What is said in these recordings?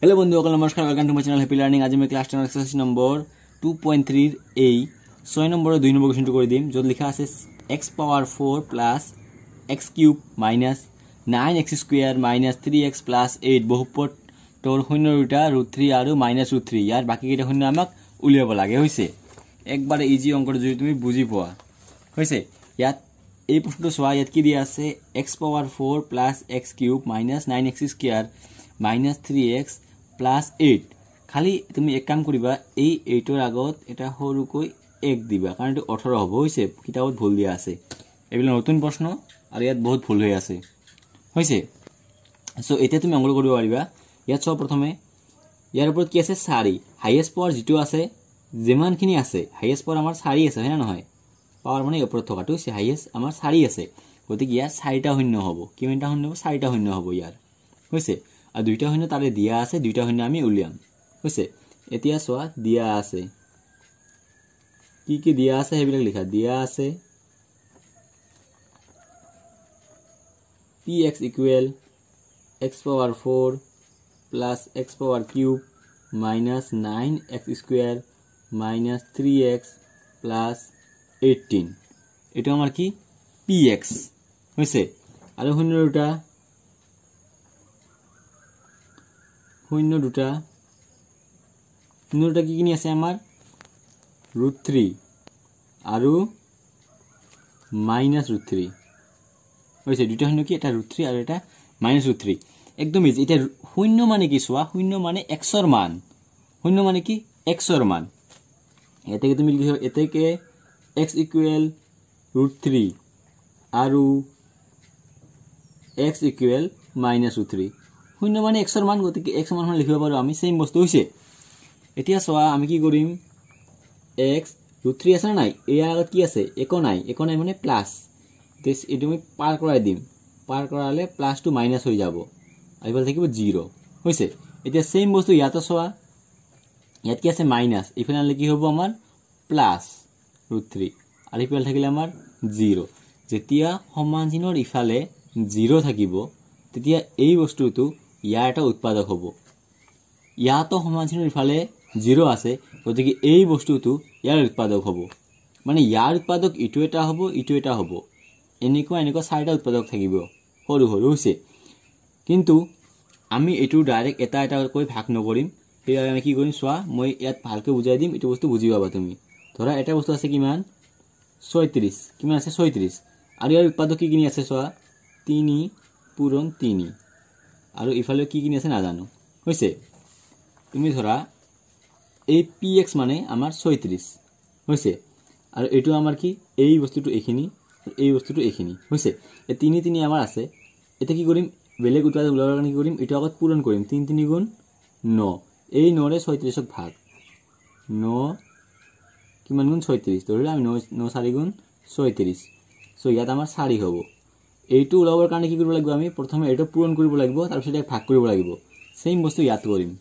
Hello बंधुসকল नमस्कार welcome to my channel happy learning. आज मैं class 10 exercise number 2.3 A 6 number 2 number question कर दिम जो लिखा আছে x power 4 plus x cube minus 9x square minus 3x plus 8 बहुपदৰ শূন্য দুটা √3 আৰু -√3 ইয়াৰ বাকি কেইটা শূন্য আমাক উলিয়াব লাগে হৈছে। একবাৰে ইজি অঙ্কটো যদি তুমি বুজি পোৱা হৈছে। ইয়াত এই প্ৰশ্নটো চোৱা, ইয়াত কি দিয়া আছে x power 4 plus x cube minus 9x square minus 3x plus 8 खाली तुम एक काम करिबा এই 8 ৰ আগত এটা সৰুকৈ 1 দিবা কাৰণ এটো 18 হ'ব হৈছে। কিতাবত ভুল দিয়া আছে, এবিলা নতুন প্ৰশ্ন আৰু ইয়াত বহুত ভুল হৈ আছে হৈছে। সো এটা তুমি অঙ্ক কৰিব পাৰিবা। ইয়াত সব প্ৰথমে ইয়াৰ ওপৰত কি আছে 4 হাইয়েস্ট পাৱাৰ যেটো আছে যেমানখিনি আছে হাইয়েস্ট পাৱাৰ আমাৰ 4 আছে হয় না নহয়। পাৱাৰ মানে ওপৰত থকাটো আছে হাইয়েস্ট আমাৰ 4 আছে, গতিকে ইয়াৰ 4টা শূন্য হ'ব। কিমানটা শূন্য হ'ব 4টা শূন্য হ'ব ইয়াৰ হৈছে। আর দুইটা শূন্য তারে দিয়া আছে, দুইটা শূন্য আমি উলিয়াম হইছে। এতিয়া সোয়া দিয়া আছে কি দিয়া আছে হেবিলাক লিখা দিয়া আছে px ইকুয়াল x পাওয়ার 4 plus x power cube minus 9x square minus 3x plus 18 এটা আমার কি px হইছে। আর শূন্য দুটা কি কিনি আছে আমার √3 আৰু -√3 হইছে। দুটা শূন্য কি এটা √3 আৰু এটা -√3 একদম ইজি। এটা শূন্য মানে কি সোয়া, শূন্য মানে x ৰ মান, শূন্য মানে কি x ৰ মান। এতেকে তুমি লিখিব এতেকে x ইকুয়াল √3 আৰু x ইকুয়াল -√3 শূন্য মানে x ৰ মান, গতিকে x মান লিখিব পাৰো আমি সেম বস্তু হৈছে। এতিয়া সোয়া আমি কি কৰিম x √3 আছে নাই, ইয়াৰ আগত কি আছে একো নাই মানে প্লাস দিস এটো আমি পার কৰাই দিম, পাৰ কৰালে প্লাস টু মাইনাস হৈ যাব আইবাল থাকিব 0 হৈছে। এতিয়া সেম বস্তু ইয়াতো সোয়া, ইয়াত কি আছে মাইনাস, ইফালে কি হ'ব আমাৰ প্লাস √3 আৰু ইফালে থাকিলে আমাৰ 0। যেতিয়া সমান চিনৰ ইফালে 0 থাকিব তেতিয়া এই বস্তুটো ইয়াৰ এটা উৎপাদক হ'ব। ইয়াতো সমান চিনৰ ইফালে 0 আছে, গতিকে এই বস্তুটো ইয়াৰ উৎপাদক হ'ব। মানে ইয়াৰ উৎপাদক ইটো এটা হ'ব ইটো এটা হ'ব, এনেকুৱা 4টা উৎপাদক থাকিব সৰু সৰু হৈছে। কিন্তু আমি এটো ডাইৰেক্ট এটা কৈ ভাগ নকৰিম। হেয়া আমি কি কৰিম চোৱা, মই ইয়াত ভালকৈ বুজাই দিম, এটো বস্তু বুজি পাবা তুমি। ধৰা এটা বস্তু আছে কিমান 36, কিমান আছে 36 আৰু ইয়াৰ উৎপাদক কি কিনি আছে চোৱা 3 পূৰণ 3 আৰু ইফালে কি কিনি আছে নাজানো হৈছে। তুমি ধৰা এই px মানে আমাৰ 36 হৈছে আৰু এটো আমাৰ কি এই বস্তুটো এখিনি এই বস্তুটো এখিনি হৈছে। এই 3 3 আমাৰ আছে। এটা কি কৰিম বেলেগ উৎপাদক ওলাবৰ কাৰণে কি কৰিম এটো আগত পূৰণ কৰিম 3 3 গুণ 9, এই 9 ৰে 36ক ভাগ 9 কিমান গুণ 36 ধৰিলে আমি 9 4 গুণ 36। সো ইয়াত আমাৰ 4 হ'ব। এইটো ওলাবৰ কাৰণে কি কৰিব লাগিব আমি প্ৰথমে এটো পূৰণ কৰিব লাগিব, তাৰ পিছত ভাগ কৰিব লাগিব। সেম বস্তু ইয়াত কৰিম,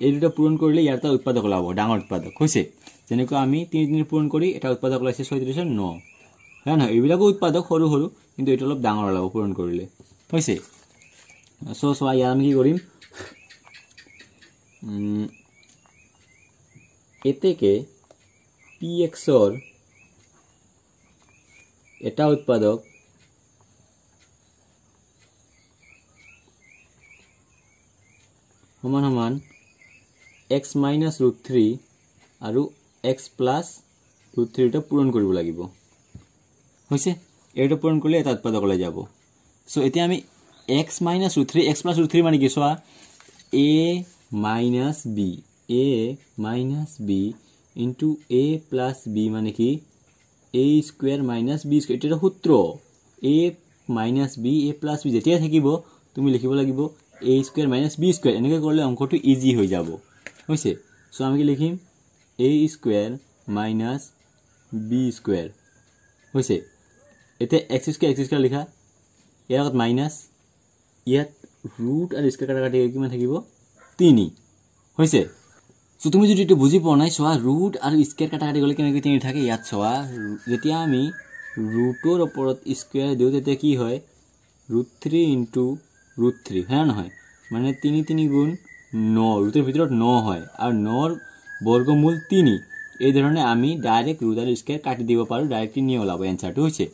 এই দুটা পূৰণ কৰিলে ইয়াৰ এটা উৎপাদক ওলাব ডাঙৰ উৎপাদক হৈছে। যেনেকৈ আমি 3 3 পূৰণ কৰি এটা উৎপাদক ওলাইছে 36 ৰ 9 হয় না। এইবিলাকো উৎপাদক সৰু সৰু, কিন্তু এটা অলপ ডাঙৰ ওলাব পূৰণ কৰিলে হৈছে। সো সোয়া ইয়াত আমি কি কৰিম এতেকে px ৰ এটা উৎপাদক সমান সমান x -√3 আৰু x +√3 টা পূৰণ কৰিব লাগিব হৈছে। এইটো পূৰণ কৰিলে এটা উৎপাদক ওলাই যাব। সো এতিয়া আমি x -√3 x +√3 মানে কি চোৱা a - b into a + b মানে কি a স্কয়ার - b স্কয়ার। এটা সূত্র a - b a + b যেতিয়া থাকিব তুমি লিখিব লাগিব a স্কয়ার - b স্কয়ার। এনেকৈ কৰিলে অঙ্কটো ইজি হৈ যাব হৈছে। সো আমি কি লিখিম a স্কয়ার - b স্কয়ার হৈছে। এতে x স্কয়ার লিখা, ইয়াৰ আগত মাইনাস, ইয়াত ৰুট আৰু স্কয়ার কাটাকাটি কিমান থাকিব 3 হৈছে। সো তুমি যদি এটো বুজি পোৱা নাই চোৱা ৰুট আৰু স্কয়াৰ কাটাকাটি গলে কেনেকৈ 3 থাকে। ইয়াত চোৱা যেতিয়া আমি ৰুটৰ ওপৰত স্কয়ার দিও তেতিয়া কি হয় √3 * √3 হয় না নহয়। মানে 3 3 গুণ 9 ৰুটৰ ভিতৰত 9 হয় আৰু 9 বৰ্গমূল 3 এই ধৰণে আমি ডাইৰেক্ট ৰুট আৰু স্কয়াৰ কাটি দিব পাৰো ডাইৰেক্ট 3 ওলাব এনসাৰটো হৈছে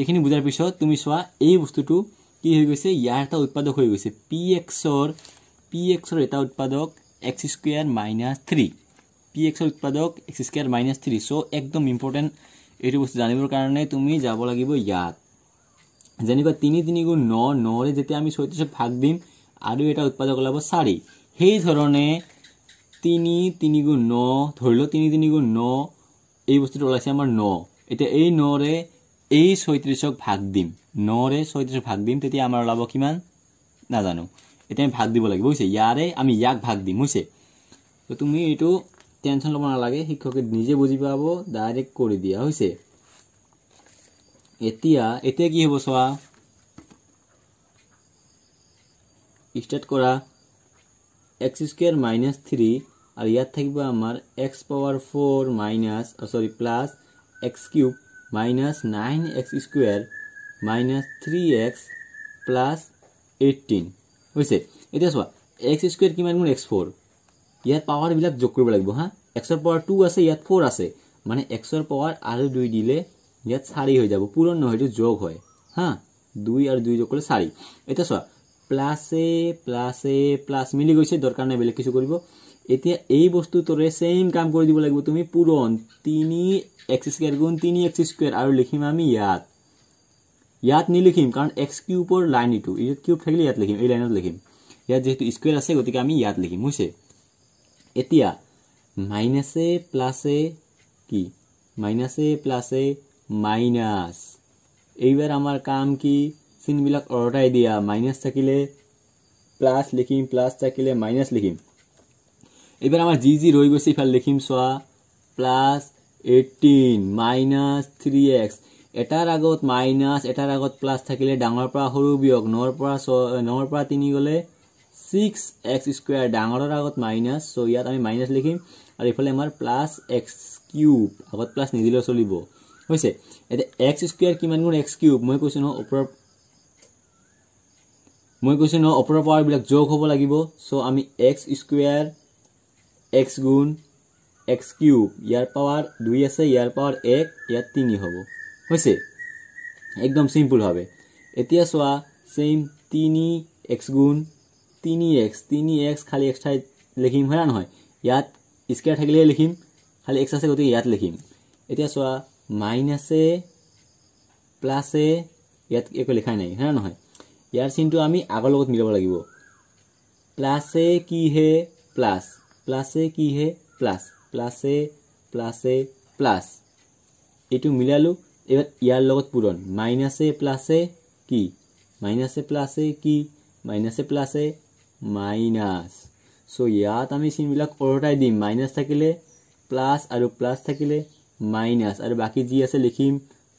এইখিনি বুজাৰ পিছত তুমি চোৱা এই বস্তুটো কি হৈ গৈছে ইয়াৰ এটা উৎপাদক হৈ গৈছে px ৰ এটা উৎপাদক x স্কয়াৰ - 3 px ৰ উৎপাদক x স্কয়াৰ - 3 সো একদম ইম্পৰ্টেন্ট এইটো বস্তু জানিবৰ কাৰণে তুমি যাব লাগিব ইয়াত যেনিবা 3 3 গুণ 9 9 ৰে যেতিয়া আমি 36 ভাগ দিম আৰু এটা উৎপাদক ওলাব 4 সেই ধৰণে 3 3 গুণ 9 ধৰিলো 3 3 গুণ 9 এই বস্তুটো ওলাইছে আমাৰ 9 এটা এই 9 ৰে এই 36ক ভাগ দিম 9 ৰে 36 ভাগ দিম তেতিয়া আমাৰ ওলাব কিমান না জানো এটা আমি ভাগ দিব লাগিব হৈছে ইয়াৰে আমি ইয়াক ভাগ দিম হৈছে তো তুমি এটো টেনশন লব না লাগে শিক্ষকে নিজে বুজি পাবো ডাইৰেক্ট কৰি দিয়া হৈছে এতিয়া কি হ'ব সোৱা স্টাৰ্ট কৰা x স্কয়াৰ - 3 আৰ ইয়াত থাকিব আমাৰ x power 4 minus plus x cube minus 9x square minus 3x plus 18 হৈছে এটা সোৱা x স্কয়াৰ কিমান গুণ x4 ইয়াত পাওয়াৰ বিলাক যোগ কৰিব লাগিব হা x ৰ পাওয়াৰ 2 আছে ইয়াত 4 আছে মানে x ৰ পাওয়াৰ আৰু 2 দিলে ইয়াত 4 হৈ যাব পূৰণ নহয় এটো যোগ হয় হা 2 আৰু 2 যোগ কৰিলে 4 এটা সোৱা প্লাস মিলি গৈছে দৰকাৰ নাই বেলেগ কিছু কৰিব এতিয়া এই বস্তু তোৰে সেম কাম কৰি দিব লাগিব তুমি পূৰণ 3x স্কয়াৰ গুণ 3x স্কয়াৰ আৰু লিখিম আমি ইয়াত নিলিখিম কাৰণ x কিউবৰ লাইন ইটো ইয়াত কিউব থাকিলে ইয়াত লিখিম এই লাইনত লিখিম ইয়াত যেহেতু স্কয়ার আছে গতিকে আমি ইয়াত লিখিম হৈছে এতিয়া মাইনাসে প্লাসে কি মাইনাসে প্লাসে মাইনাস এইবাৰ আমাৰ কাম কি চিন বিলাক অৰটাই দিয়া মাইনাস থাকিলে প্লাস লিখিম প্লাস থাকিলে মাইনাস লিখিম এবাৰ আমাৰ জি ৰৈ গৈছে ইফাল লিখিম সোৱা প্লাস 18 মাইনাস 3x এটাৰ আগত মাইনাস এটাৰ আগত প্লাস থাকিলে ডাঙৰ পৰা সৰু বিয়োগ 9 পৰা 3 গলে 6x স্কয়াৰ ডাঙৰৰ আগত মাইনাস সো ইয়াত আমি মাইনাস লিখিম আৰু ইফালে আমাৰ প্লাস x কিউব আগত প্লাস নিদিলে চলিব হৈছে এটা x স্কয়ার কিমান গুণ x কিউব মই কৈছো ন ওপৰৰ পাৱাৰ বিলাক যোগ হ'ব লাগিব সো আমি x স্কয়াৰ x গুণ x কিউব ইয়াৰ পাৱাৰ 2 আছে ইয়াৰ পাৱাৰ 1 ইয়াত 3 হ'ব হৈছে একদম সিম্পল হবে এতিয়া সোৱা সেম 3x গুণ 3x খালি x ঠাই লিখিম হয় না নহয় ইয়াত স্কয়ার থাকিলে লিখিম খালি x আছে গতি ইয়াত লিখিম এতিয়া সোৱা মাইনাসে প্লাসে ইয়াত একো লিখা নাই হয় না নহয় ইয়াৰ চিনটো আমি আগৰ লগত মিলাব লাগিব প্লাসে কি হে প্লাস প্লাসে কি হে প্লাস প্লাসে প্লাসে প্লাস এটো মিলালো এবাৰ ইয়াৰ লগত পূৰণ মাইনাসে প্লাসে কি মাইনাসে প্লাসে কি মাইনাসে প্লাসে মাইনাস সো ইয়াত আমি চিন বিলাক অৰটাই দিম মাইনাস থাকিলে প্লাস আৰু প্লাস থাকিলে মাইনাস আৰু বাকি জি আছে লিখিম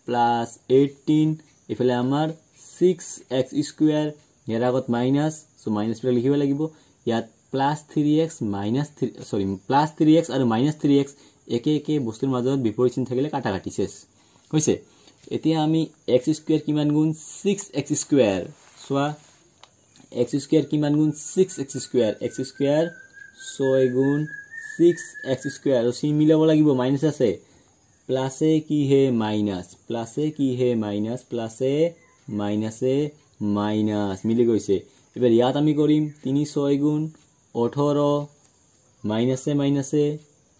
প্লাস 18 ইফালে আমাৰ 6x স্কয়াৰ ইয়াৰ আগত মাইনাস সো মাইনাস বিলাক লিখিব লাগিব ইয়াত plus 3x minus 3 plus 3x আৰু মাইনাস 3x একে বস্তুৰ মাজত বিপৰীত চিন থাকিলে কাটাকাটি শেষ হৈছে এতিয়া আমি x স্কয়াৰ কিমান গুণ 6x স্কয়াৰ সোৱা x স্কয়াৰ কিমান গুণ 6x স্কয়াৰ x স্কয়াৰ 6 গুণ 6x স্কয়াৰ আৰু সি মিলাব লাগিব মাইনাস আছে প্লাসে কি হে মাইনাস প্লাসে কি হে মাইনাস প্লাসে মাইনাসে মাইনাস মিলি গৈছে এবাৰ ইয়াত আমি কৰিম 3 6 গুণ 18 মাইনাসে মাইনাসে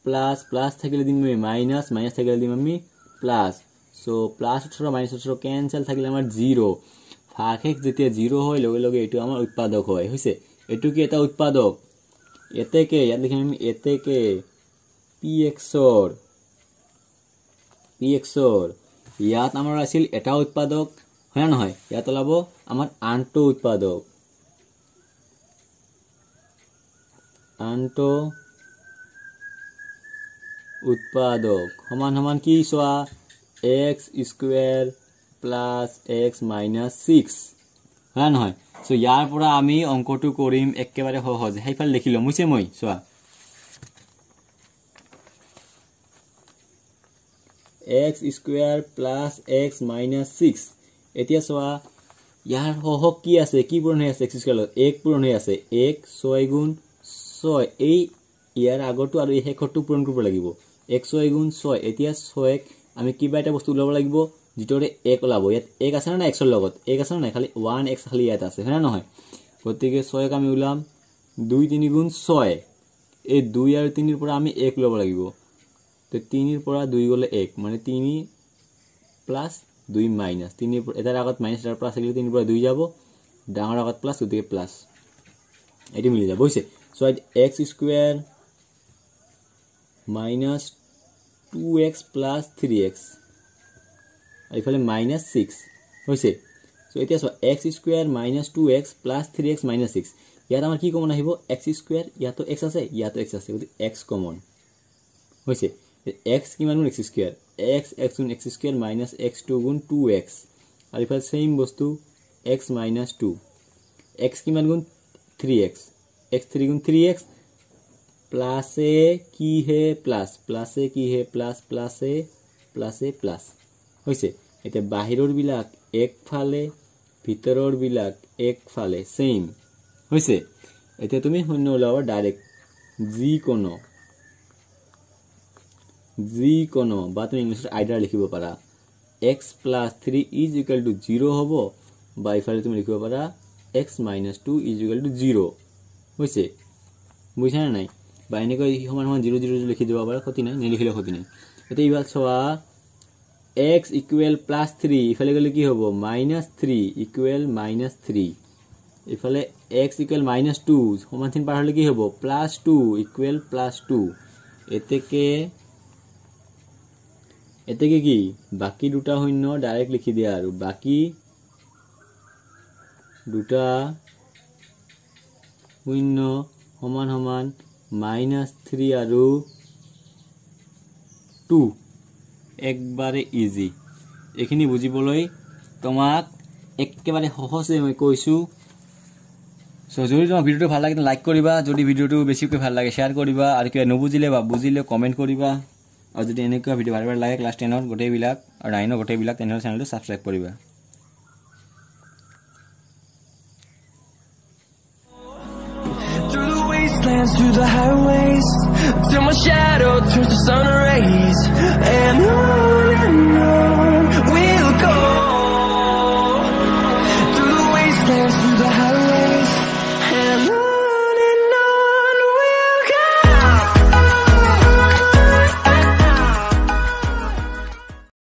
প্লাস প্লাস থাকিলে দিম মাইনাস মাইনাস থাকিলে দিম আমি plus so plus 18 minus 18 cancel থাকিলে আমাৰ 0 ভাগশেষ যেতিয়া 0 হয় লগে লগে এটো আমাৰ উৎপাদক হয় হৈছে এটো কি এটা উৎপাদক এতেকে ইয়াত লিখিম আমি এতেকে px ৰ ইয়াত আমাৰ আছিল এটা উৎপাদক হয় না নহয় ইয়াত ওলাব আমাৰ আনটো উৎপাদক সমান সমান কি সোৱা x square plus x minus 6 হয় না নহয় সো ইয়াৰ পৰা আমি অংকটো কৰিম একেবাৰে সহজ হেইফাল লিখিলো মুছে মই সোৱা x square plus x minus 6 এতিয়া সোৱা ইয়াৰ সহগ কি আছে কি পূৰণ হৈ আছে x স্কয়াৰ 1 পূৰণ হৈ আছে 1 6 গুণ 6 এই ইয়াৰ আগৰটো আৰু এই হেকৰটো পূৰণ কৰিব লাগিব x 6 গুণ 6 এতিয়া 6 আমি কিবা এটা বস্তু উলাব লাগিব যেটোৰে 1 ওলাব ইয়াত 1 আছে না x ৰ লগত 1 আছে না খালি 1x খালি ইয়াত আছে হয় না নহয় গতিকে 6 আমি উলাম 2 3 গুণ 6 এই 2 আৰু 3 ৰ পৰা আমি 1 লব লাগিব তো 3 ৰ পৰা 2 গলে 1 মানে 3 প্লাস 2 মাইনাস 3 এটাৰ আগত মাইনাস এটাৰ পৰা আছিল 3 ৰ পৰা 2 যাব ডাঙৰ আগত প্লাস গতিকে প্লাস এটি মিলি যাব হৈছে so x square minus 2x plus 3x এইফালে minus 6 হৈছে সো এতিয়া so x square minus 2x plus 3x minus 6 ইয়াত আমাৰ কি কমন আহিব x স্কয়ার ইয়াতো x আছে ইয়াতো x আছে গতি x কমন হৈছে x কিমান গুণ x স্কয়ার x গুণ x স্কয়ার minus x2 গুণ 2x আৰু ইফালে সেম বস্তু x minus 2 x কিমান গুণ 3x x3 গুণ 3x प्लस ए की है प्लस ए की है प्लस ए प्लस होइसे एते बाहिरर बिलाक एक फाले ভিতৰৰ बिलाक एक फाले सेम होइसे एते তুমি শূন্য ওলাবা ডাইৰেক্ট জি কোন বা তুমি ইংলিশত আইডাৰ লিখিব পাৰা x + 3 = 0 হ'ব বা ইফালে তুমি লিখিব পাৰা x - 2 = 0 होइसे বুঝা নাই বা এনেকৈ সমান সমান 0 0 লিখি দিব পাৰা ক্ষতি নাই নিলিখিলে ক্ষতি নাই এতে ইবাল সোয়া x = +3 ইফালে গলে কি হ'ব -3 = -3 ইফালে x = -2 সমান চিন পাৰ হলে কি হ'ব +2 = +2 এতেকে কি বাকি দুটা শূন্য ডাইরেক্ট লিখি দিয়া আৰু বাকি দুটা শূন্য সমান সমান -3 আৰু 2 একবারে ইজি এখিনি বুজিবলৈ তোমাক একেবারে সহজে মই কৈছো সো যদি তোমাক ভিডিওটো ভাল লাগে লাইক কৰিবা যদি ভিডিওটো বেছিকৈ ভাল লাগে শেয়াৰ কৰিবা আৰু কিবা নবুজিলে বা বুজিলে কমেন্ট কৰিবা আৰু যদি এনেকুৱা ভিডিও বাৰে বাৰে লাগে ক্লাস 10 ৰ গোটেই বিলাক আৰু 9 ৰ গোটেই বিলাক তেনেহলে চেনেলটো সাবস্ক্ৰাইব কৰিবা Through the highways till my shadow turns to sun rays and